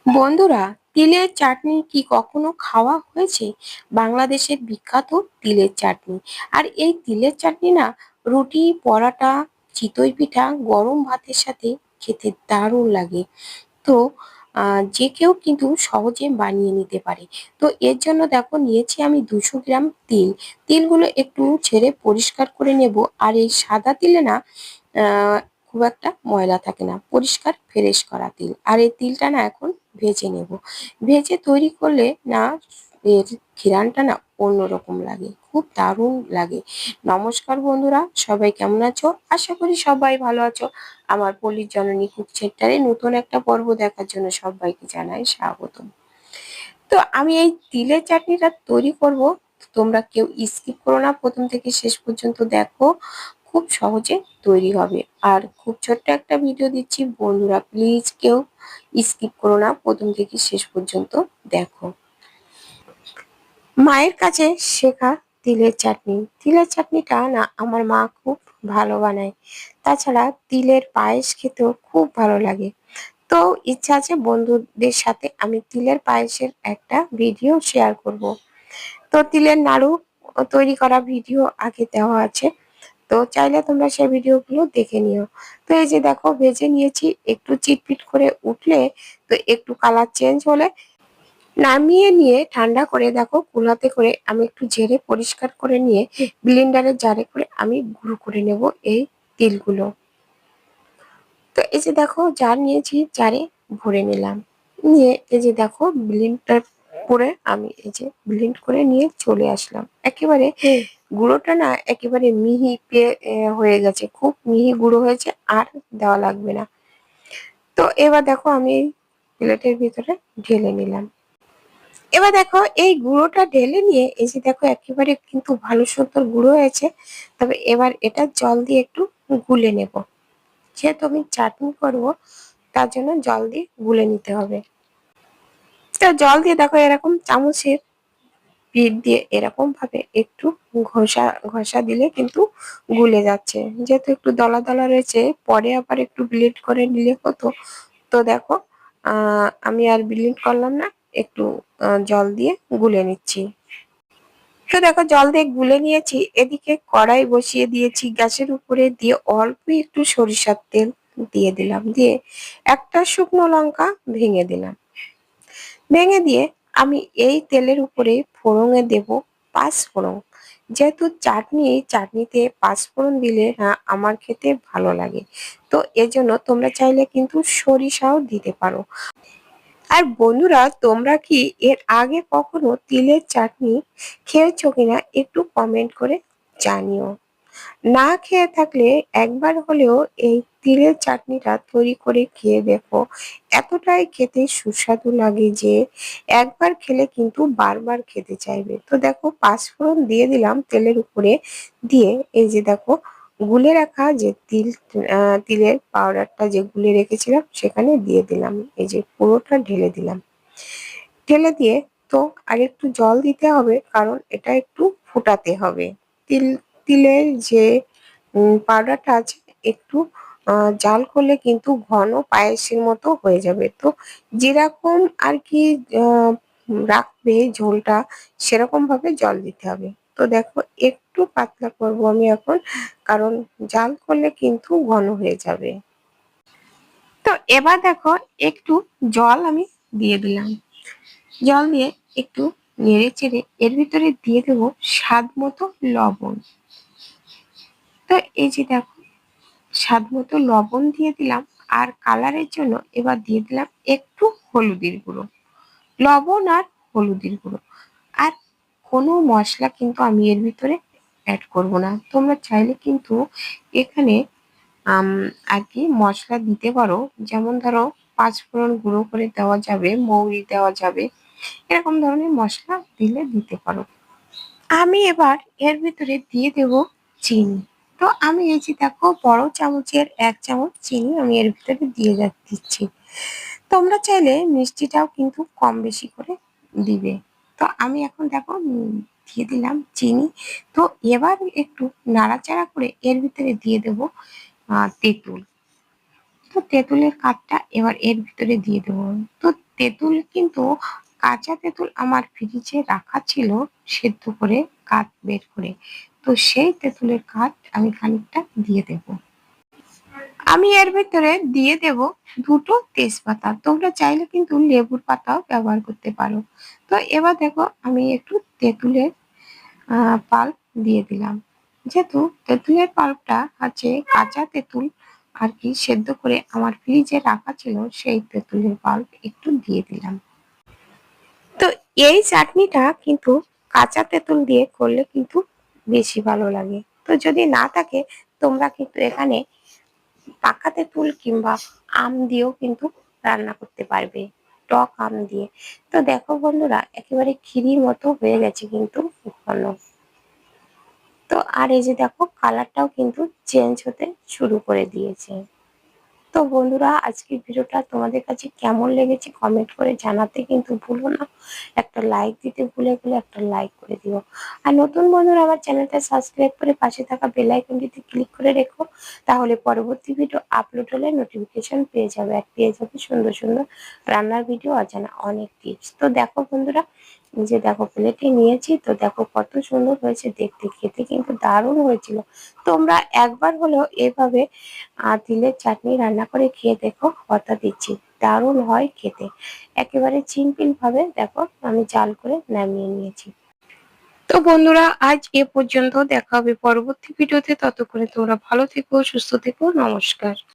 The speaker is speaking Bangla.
বন্ধুরা, তিলের চাটনি কি কখনো খাওয়া হয়েছে? বাংলাদেশের বিখ্যাত তিলের চাটনি। আর এই তিলের চাটনি না রুটি, পরাটা, চিতই পিঠা, গরম ভাতের সাথে খেতে দারুণ লাগে। তো যে কেউ কিন্তু সহজে বানিয়ে নিতে পারে। তো এর জন্য দেখো নিয়েছি আমি 200 গ্রাম তিল। তিলগুলো একটু ছেড়ে পরিষ্কার করে নেব। আর এই সাদা তিলে না আহ খুব একটা ময়লা থাকে না, পরিষ্কার ফ্রেশ করা তিল। আর এই তিলটা না এখন ভেজে নেব। ভেজে তৈরি করলে না এর ঘ্রাণটা না অন্যরকম লাগে, খুব দারুণ লাগে। নমস্কার বন্ধুরা, সবাই কেমন আছো? আশা করি সবাই ভালো আছো। আমার পল্লীর জননী কুক সেন্টারে নতুন একটা পর্ব দেখার জন্য সবাইকে জানাই স্বাগতম। তো আমি এই তিলের চাটনিটা তৈরি করব। তোমরা কেউ স্কিপ করো না, প্রথম থেকে শেষ পর্যন্ত দেখো। খুব সহজে তৈরি হবে। আর খুব ছোট্ট একটা ভিডিও দিচ্ছি, বন্ধুরা প্লিজ কেউ স্কিপ করো না, প্রথম থেকে শেষ পর্যন্ত দেখো। মায়ের কাছে শেখা তিলের চাটনি। তিলের চাটনিটা না আমার মা খুব ভালো বানায়। তাছাড়া তিলের পায়েস খেতেও খুব ভালো লাগে। তো ইচ্ছা আছে বন্ধুদের সাথে আমি তিলের পায়েসের একটা ভিডিও শেয়ার করব। তো তিলের নাড়ু তৈরি করা ভিডিও আগে দেওয়া আছে, তো চাইলে তোমরা সেই ভিডিওগুলো দেখে নিও। তো এই যে দেখো ভেজে নিয়েছি, একটু চিটপিট করে উঠলে, তো একটু কালার চেঞ্জ হলে নামিয়ে নিয়ে ঠান্ডা করে দেখো কুলাতে করে আমি একটু ঝেড়ে পরিষ্কার করে নিয়ে ব্লেন্ডারের জারে করে আমি গুঁড়ো করে নেব এই তিলগুলো। তো এই যে দেখো জার নিয়েছি, জারে ভরে নিলাম। নিয়ে এই যে দেখো ব্লেন্ডার করে আমি এই যে ব্লেন্ড করে নিয়ে চলে আসলাম। একেবারে গুঁড়োটা না একেবারে মিহি হয়ে গেছে, খুব মিহি গুঁড়ো হয়েছে, আর দেওয়া লাগবে না। তো এবার দেখো আমি এই প্লেটের ভিতরে ঢেলে নিলাম। এবার দেখো এই গুঁড়োটা ঢেলে নিয়ে এই যে দেখো একেবারে কিন্তু ভালো সুন্দর গুঁড়ো হয়েছে। তবে এবার এটা জল দিয়ে একটু গুলে নেব। যেহেতু আমি চাটনি করবো, তার জন্য জল দিয়ে গুলে নিতে হবে। তো জল দিয়ে দেখো এরকম চামচের পিঠ দিয়ে এরকম ভাবে একটু ঘষা ঘষা দিলে কিন্তু গুলে যাচ্ছে। যেহেতু একটু দলা দলা রয়েছে, পরে আবার একটু ব্লেন্ড করে নিলে হতো। তো দেখো আমি আর ব্লেন্ড করলাম না, একটু জল দিয়ে গুলে নিচ্ছি। তো দেখো জল দিয়ে গুলে নিয়েছি, এদিকে কড়াই বসিয়ে দিয়েছি গ্যাসের উপরে, দিয়ে অল্প একটু সরিষার তেল দিয়ে দিলাম, দিয়ে একটা শুকনো লঙ্কা ভেঙে দিলাম। ভেঙে দিয়ে আমি এই তেলের উপরে ফোড়নে দেব পাঁচফোড়ন। যেহেতু চাটনি, এই চাটনিতে পাঁচফোড়ন দিলে না আমার খেতে ভালো লাগে। তো এজন্য তোমরা চাইলে কিন্তু সরিষাও দিতে পারো। আর বন্ধুরা, তোমরা কি এর আগে কখনো তিলের চাটনি খেয়েছো কিনা একটু কমেন্ট করে জানিও। না খেয়ে থাকলে একবার হলেও এই তিলের চাটনিটা তৈরি করে খেয়ে দেখো। এতটাই খেতে সুস্বাদু লাগে যে একবার খেলে কিন্তু বারবার খেতে চাইবে। তো দেখো পাঁচফোড়ন দিয়ে দিলাম তেলের উপরে, দিয়ে এই যে দেখো গুলে রাখা যে তিলের পাউডারটা যে গুলে রেখেছিলাম সেখানে দিয়ে দিলাম। এই যে পুরোটা ঢেলে দিলাম। ঢেলে দিয়ে তো আর একটু জল দিতে হবে, কারণ এটা একটু ফুটাতে হবে। তিল তিলের যে পাউডারটা আছে একটু জাল করলে কিন্তু ঘন পায়েসের মতো হয়ে যাবে। তো যেরকম আর কি রাখবে ঝোলটা, সেরকম ভাবে জল দিতে হবে। তো দেখো একটু পাতলা করব আমি এখন, কারণ জাল করলে কিন্তু ঘন হয়ে যাবে। তো এবার দেখো একটু জল আমি দিয়ে দিলাম। জল দিয়ে একটু নেড়ে চেড়ে এর ভিতরে দিয়ে দেবো স্বাদ মতো লবণ। তো এই যে দেখো স্বাদ মতো লবণ দিয়ে দিলাম। আর কালারের জন্য এবার দিয়ে দিলাম একটু হলুদের গুঁড়ো। লবণ আর হলুদের গুঁড়ো। আর কোনো মশলা কিন্তু আমি এর ভিতরে অ্যাড করব না। তোমরা চাইলে কিন্তু এখানে আর কি মশলা দিতে পারো। যেমন ধরো পাঁচফোড়ন গুঁড়ো করে দেওয়া যাবে, মৌরি দেওয়া যাবে, এরকম ধরনের মশলা দিলে দিতে পারো। আমি এবার এর ভিতরে দিয়ে দেব চিনি। তো আমি এই যে দেখো বড় চামচের 1 চামচ চিনি আমি এর ভিতরে দিচ্ছি। তোমরা চাইলে মিষ্টিটাও কিন্তু কম বেশি করে দিবে। তো আমি এখন দেখো দিয়ে দিলাম চিনি। তো এবার একটু নাড়াচাড়া করে এর ভিতরে দিয়ে দেব তেঁতুল। তো তেঁতুলের কাঠটা এবার এর ভিতরে দিয়ে দেবো। তো তেঁতুল কিন্তু কাঁচা তেঁতুল আমার ফ্রিজে রাখা ছিল সেদ্ধ করে কাঠ বের করে। তো সেই তেঁতুলের কাঠ আমি খানিকটা দিয়ে দেব। আমি এর ভেতরে দিয়ে দেব ২ টো তেজপাতা। তোমরা চাইলে কিন্তু লেবুর পাতাও ব্যবহার করতে পারো। তো এবার দেখো আমি একটু তেঁতুলের পাল্প দিয়ে দিলাম। যেহেতু তেঁতুলের পাল্পটা আছে কাঁচা তেঁতুল আর কি সেদ্ধ করে আমার ফ্রিজে রাখা ছিল সেই তেঁতুলের পাল্প একটু দিয়ে দিলাম। তো এই চাটনিটা কিন্তু কাঁচা তেঁতুল দিয়ে করলে কিন্তু বেশি ভালো লাগে। তো যদি না থাকে তোমরা কিন্তু এখানে পাকা তেঁতুল কিংবা আম দিয়েও কিন্তু রান্না করতে পারবে, টক আম দিয়ে। তো দেখো বন্ধুরা একেবারে ক্ষীরির মতো হয়ে গেছে কিন্তু ঘন। তো আর এই যে দেখো কালারটাও কিন্তু চেঞ্জ হতে শুরু করে দিয়েছে। তো বন্ধুরা আজকের ভিডিওটা তোমাদের কাছে কেমন লেগেছে কমেন্ট করে জানাতে কিন্তু ভুলো না। একটা লাইক দিতে ভুলে গেলে একটা লাইক করে দিও। আর নতুন বন্ধুরা আমার চ্যানেলটা সাবস্ক্রাইব করে পাশে থাকা বেল আইকনটিতে ক্লিক করে রেখো। তাহলে পরবর্তী ভিডিও আপলোড হলে নোটিফিকেশন পেয়ে যাবে আর পেয়ে যাবে সুন্দর সুন্দর রান্নার ভিডিও, অজানা অনেক টিপস। তো দেখো বন্ধুরা যে দেখো প্লেটে নিয়েছি, তো দেখো কত সুন্দর হয়েছে দেখতে, খেতে কিন্তু দারুণ হয়েছিল। তোমরা একবার হলেও এভাবে তিলের চাটনি রান্না করে খেয়ে দেখো, কথা দিচ্ছি দারুণ হয় খেতে। একেবারে সিম্পল ভাবে দেখো আমি জাল করে নামিয়ে নিয়েছি। তো বন্ধুরা আজ এ পর্যন্ত, দেখা হবে পরবর্তী ভিডিওতে। ততক্ষণে তোমরা ভালো থেকো, সুস্থ থেকো, নমস্কার।